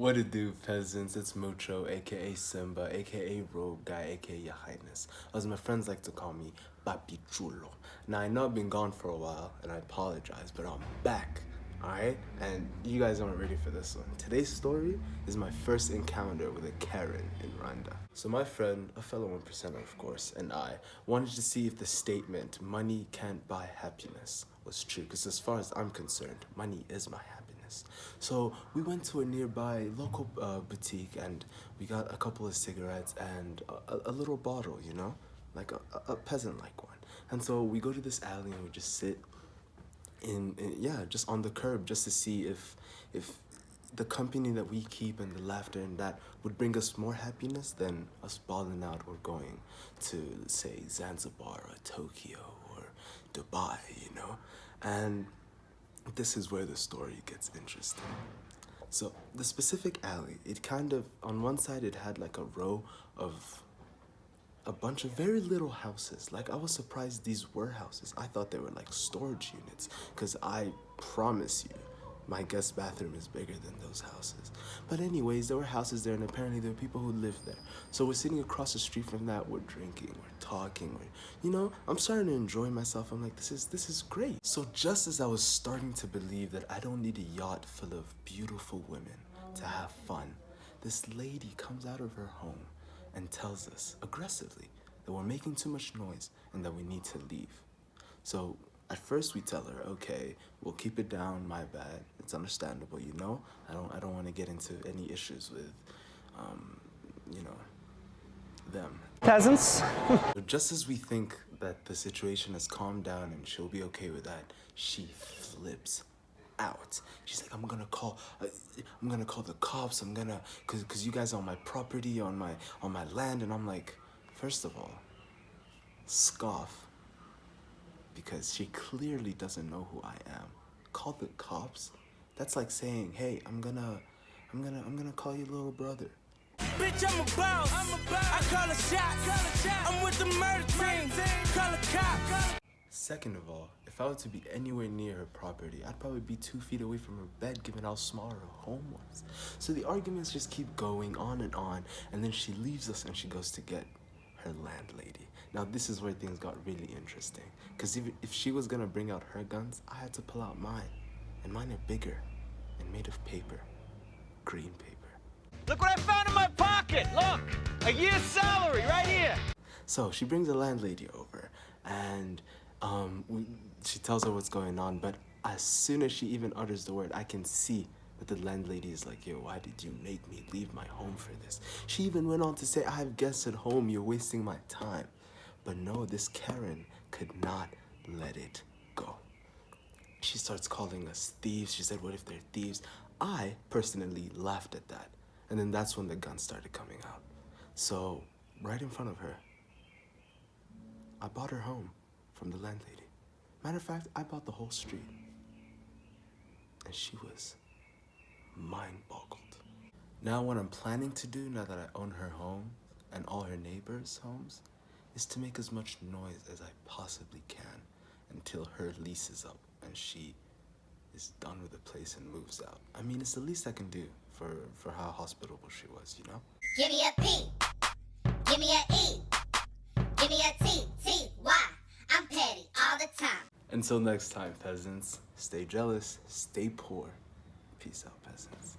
What it do, peasants? It's Muco, aka Simba, aka Robe guy, aka Your Highness. As my friends like to call me, Papi Chulo. Now, I know I've been gone for a while, and I apologize, but I'm back, alright? And you guys aren't ready for this one. Today's story is my first encounter with a Karen in Rwanda. So my friend, a fellow 1%er of course, and I wanted to see if the statement, money can't buy happiness, was true. Because as far as I'm concerned, money is my happiness. So we went to a nearby local boutique and we got a couple of cigarettes and a little bottle, you know, like a peasant-like one. And so we go to this alley and we just sit yeah, just on the curb just to see if the company that we keep and the laughter and that would bring us more happiness than us balling out or going to, say, Zanzibar or Tokyo or Dubai, you know? And this is where the story gets interesting. So the specific alley, it kind of, on one side it had like a row of a bunch of very little houses. Like, I was surprised these were houses. I thought they were like storage units, because I promise you, my guest bathroom is bigger than those houses. But anyways, there were houses there and apparently there were people who lived there. So we're sitting across the street from that, we're drinking, we're talking, you know, I'm starting to enjoy myself. I'm like, this is great. So just as I was starting to believe that I don't need a yacht full of beautiful women to have fun, this lady comes out of her home and tells us aggressively that we're making too much noise and that we need to leave. So at first we tell her, okay, we'll keep it down, my bad. It's understandable, you know? I don't want to get into any issues with, you know, them. Peasants. Just as we think that the situation has calmed down and she'll be okay with that, she flips out. She's like, I'm gonna call the cops. Cause you guys are on my property, on my land. And I'm like, first of all, scoff. Because she clearly doesn't know who I am. Call the cops? That's like saying, hey, I'm gonna call your little brother. Bitch, I'm a boss. I call a shot. I'm with the murder team. Call a cop. Second of all, if I were to be anywhere near her property, I'd probably be 2 feet away from her bed, given how small her home was. So the arguments just keep going on, and then she leaves us and she goes to get her landlady. Now this is where things got really interesting, because if she was gonna bring out her guns, I had to pull out mine, and mine are bigger and made of paper, green paper. Look what I found in my pocket. Look, a year's salary right here. So she brings the landlady over, and she tells her what's going on, but as soon as she even utters the word, I can see that the landlady is like, yo, why did you make me leave my home for this? She even went on to say, I have guests at home, you're wasting my time. But no, this Karen could not let it go. She starts calling us thieves. She said, what if they're thieves? I personally laughed at that. And then that's when the guns started coming out. So right in front of her, I bought her home from the landlady. Matter of fact, I bought the whole street. And she was mind-boggled. Now what I'm planning to do, now that I own her home and all her neighbors' homes, is to make as much noise as I possibly can until her lease is up and she is done with the place and moves out. I mean, it's the least I can do for how hospitable she was, you know? Give me a P, give me a E, give me a T, T, Y. I'm petty all the time. Until next time, peasants, stay jealous, stay poor. Peace out, peasants.